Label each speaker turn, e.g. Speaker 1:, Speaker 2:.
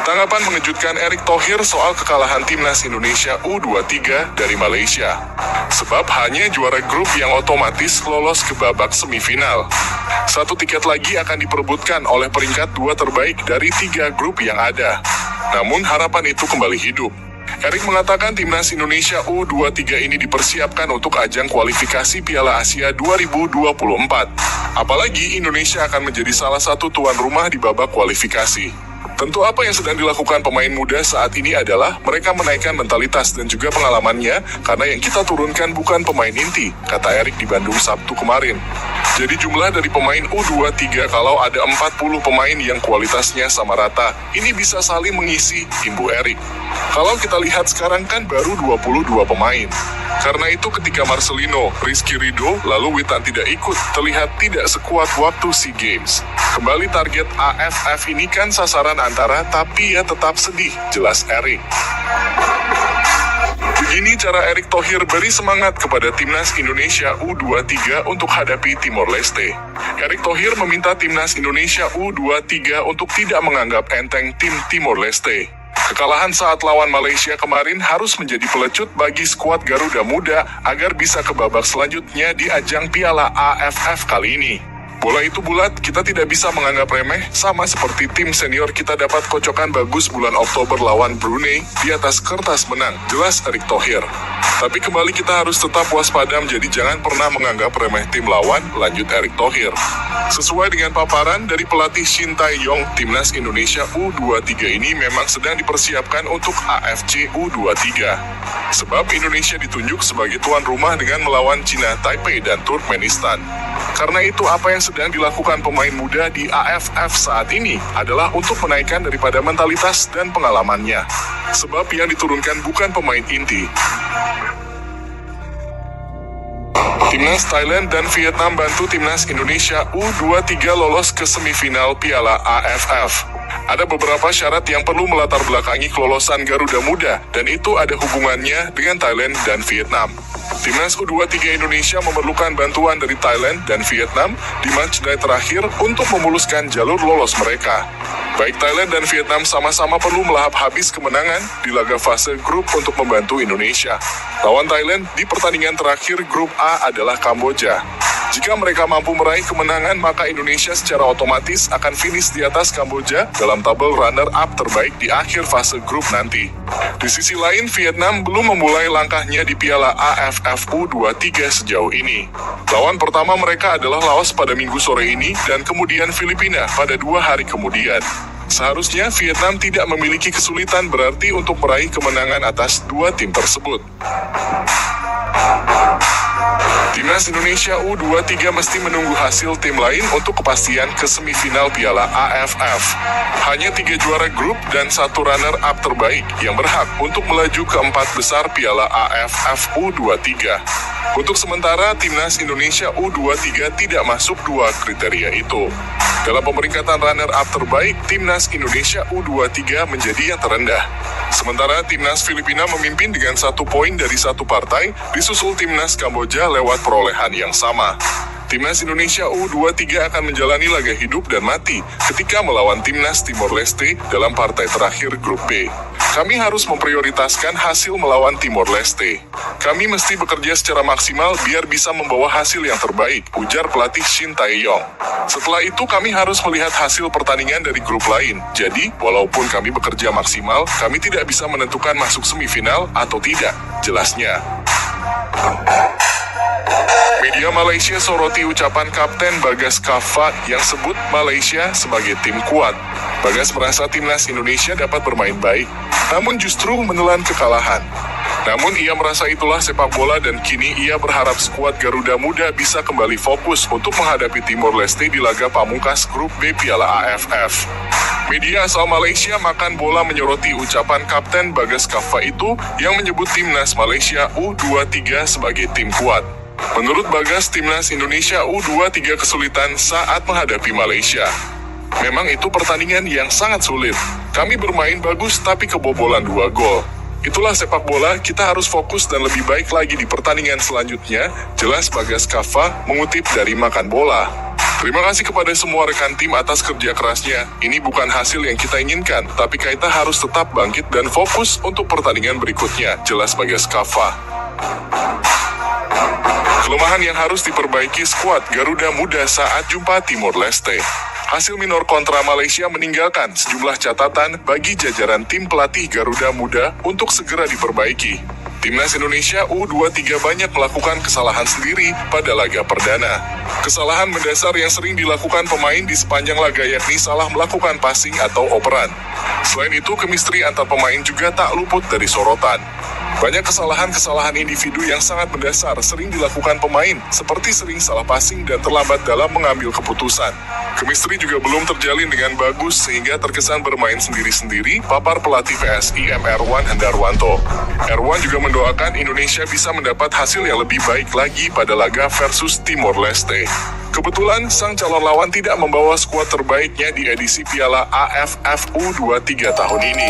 Speaker 1: Tanggapan mengejutkan Erick Thohir soal kekalahan timnas Indonesia U23 dari Malaysia. Sebab hanya juara grup yang otomatis lolos ke babak semifinal. Satu tiket lagi akan diperebutkan oleh peringkat 2 terbaik dari 3 grup yang ada. Namun harapan itu kembali hidup. Erick mengatakan timnas Indonesia U23 ini dipersiapkan untuk ajang kualifikasi Piala Asia 2024. Apalagi Indonesia akan menjadi salah satu tuan rumah di babak kualifikasi. Tentu apa yang sedang dilakukan pemain muda saat ini adalah mereka menaikkan mentalitas dan juga pengalamannya, karena yang kita turunkan bukan pemain inti, kata Erick di Bandung Sabtu kemarin. Jadi jumlah dari pemain U23 kalau ada 40 pemain yang kualitasnya sama rata, ini bisa saling mengisi, imbu Erick. Kalau kita lihat sekarang kan baru 22 pemain. Karena itu ketika Marcelino, Rizky Ridho, lalu Witan tidak ikut, terlihat tidak sekuat waktu SEA Games. Kembali target AFF ini kan sasaran antara, tapi ya tetap sedih, jelas Erick. Begini cara Erick Thohir beri semangat kepada timnas Indonesia U23 untuk hadapi Timor Leste. Erick Thohir meminta timnas Indonesia U23 untuk tidak menganggap enteng tim Timor Leste. Kekalahan saat lawan Malaysia kemarin harus menjadi pelecut bagi skuad Garuda Muda agar bisa ke babak selanjutnya di ajang Piala AFF kali ini. Bola itu bulat, kita tidak bisa menganggap remeh, sama seperti tim senior kita dapat kocokan bagus bulan Oktober lawan Brunei, di atas kertas menang, jelas Erick Thohir. Tapi kembali kita harus tetap waspada, jadi jangan pernah menganggap remeh tim lawan, lanjut Erick Thohir. Sesuai dengan paparan dari pelatih Shin Tae-yong, timnas Indonesia U23 ini memang sedang dipersiapkan untuk AFC U23. Sebab Indonesia ditunjuk sebagai tuan rumah dengan melawan Cina, Taipei, dan Turkmenistan. Karena itu apa yang sedang dilakukan pemain muda di AFF saat ini adalah untuk menaikkan daripada mentalitas dan pengalamannya. Sebab yang diturunkan bukan pemain inti. Timnas Thailand dan Vietnam bantu timnas Indonesia U23 lolos ke semifinal Piala AFF. Ada beberapa syarat yang perlu melatar belakangi kelolosan Garuda Muda, dan itu ada hubungannya dengan Thailand dan Vietnam. Timnas U23 Indonesia memerlukan bantuan dari Thailand dan Vietnam di matchday terakhir untuk memuluskan jalur lolos mereka. Baik Thailand dan Vietnam sama-sama perlu melahap habis kemenangan di laga fase grup untuk membantu Indonesia. Lawan Thailand di pertandingan terakhir grup A adalah Kamboja. Jika mereka mampu meraih kemenangan, maka Indonesia secara otomatis akan finish di atas Kamboja dalam tabel runner-up terbaik di akhir fase grup nanti. Di sisi lain, Vietnam belum memulai langkahnya di Piala AFF U23 sejauh ini. Lawan pertama mereka adalah Laos pada Minggu sore ini, dan kemudian Filipina pada 2 hari kemudian. Seharusnya Vietnam tidak memiliki kesulitan berarti untuk meraih kemenangan atas 2 tim tersebut. Timnas Indonesia U23 mesti menunggu hasil tim lain untuk kepastian ke semifinal Piala AFF. Hanya 3 juara grup dan 1 runner-up terbaik yang berhak untuk melaju ke 4 besar Piala AFF U23. Untuk sementara, Timnas Indonesia U23 tidak masuk 2 kriteria itu. Dalam pemeringkatan runner-up terbaik, Timnas Indonesia U23 menjadi yang terendah. Sementara Timnas Filipina memimpin dengan 1 poin dari 1 partai, disusul Timnas Kamboja lewat perolehan yang sama. Timnas Indonesia U23 akan menjalani laga hidup dan mati ketika melawan Timnas Timor Leste dalam partai terakhir grup B. Kami harus memprioritaskan hasil melawan Timor Leste. Kami mesti bekerja secara maksimal biar bisa membawa hasil yang terbaik, ujar pelatih Shin Tae-yong. Setelah itu kami harus melihat hasil pertandingan dari grup lain. Jadi, walaupun kami bekerja maksimal, kami tidak bisa menentukan masuk semifinal atau tidak, jelasnya. Media Malaysia soroti ucapan Kapten Bagas Kaffa yang sebut Malaysia sebagai tim kuat. Bagas merasa timnas Indonesia dapat bermain baik, namun justru menelan kekalahan. Namun ia merasa itulah sepak bola dan kini ia berharap skuad Garuda Muda bisa kembali fokus untuk menghadapi Timor Leste di laga pamungkas grup B Piala AFF. Media asal Malaysia Makan Bola menyoroti ucapan Kapten Bagas Kaffa itu yang menyebut timnas Malaysia U23 sebagai tim kuat. Menurut Bagas, timnas Indonesia U23 kesulitan saat menghadapi Malaysia. Memang itu pertandingan yang sangat sulit. Kami bermain bagus tapi kebobolan 2 gol. Itulah sepak bola, kita harus fokus dan lebih baik lagi di pertandingan selanjutnya, jelas Bagas Kaffa mengutip dari Makan Bola. Terima kasih kepada semua rekan tim atas kerja kerasnya. Ini bukan hasil yang kita inginkan, tapi kita harus tetap bangkit dan fokus untuk pertandingan berikutnya, jelas Bagas Kava. Kelemahan yang harus diperbaiki skuad Garuda Muda saat jumpa Timor Leste. Hasil minor kontra Malaysia meninggalkan sejumlah catatan bagi jajaran tim pelatih Garuda Muda untuk segera diperbaiki. Timnas Indonesia U23 banyak melakukan kesalahan sendiri pada laga perdana. Kesalahan mendasar yang sering dilakukan pemain di sepanjang laga yakni salah melakukan passing atau operan. Selain itu, chemistry antar pemain juga tak luput dari sorotan. Banyak kesalahan-kesalahan individu yang sangat mendasar sering dilakukan pemain, seperti sering salah passing dan terlambat dalam mengambil keputusan. Chemistry juga belum terjalin dengan bagus sehingga terkesan bermain sendiri-sendiri, papar pelatih PSIM Erwan Hendarwanto. Erwan juga mendoakan Indonesia bisa mendapat hasil yang lebih baik lagi pada laga versus Timor Leste. Kebetulan, sang calon lawan tidak membawa skuad terbaiknya di edisi Piala AFF U23 tahun ini.